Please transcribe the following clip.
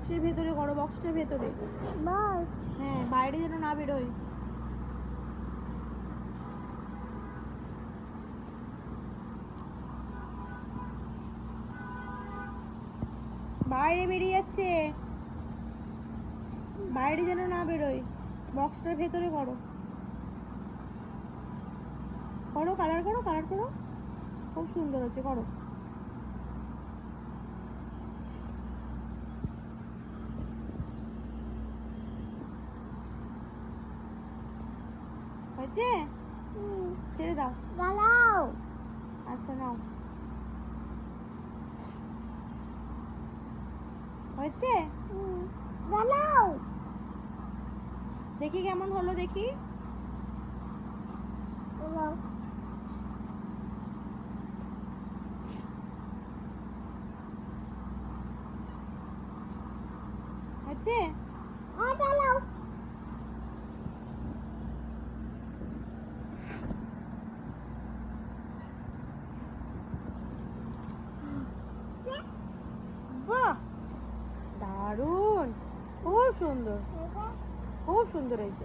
বক্সের ভেতরে করো, বক্সটার ভেতরে। বস হ্যাঁ, বাইরে যেন না বেরোয়। বাইরে বেরিয়ে যাচ্ছে, বাইরে যেন না বেরোয়। বক্সটার ভেতরে করো, করো, কালার করো, কালার করো, খুব সুন্দর হচ্ছে, করো। হয়েছে? ছেড়ে দাও। গালাও আচ্ছা নাও, হয়েছে? গালাও দেখি কেমন হলো, দেখি। গালাও হয়েছে? গালাও বাহ, দারুণ, খুব সুন্দর, খুব সুন্দর হয়েছে।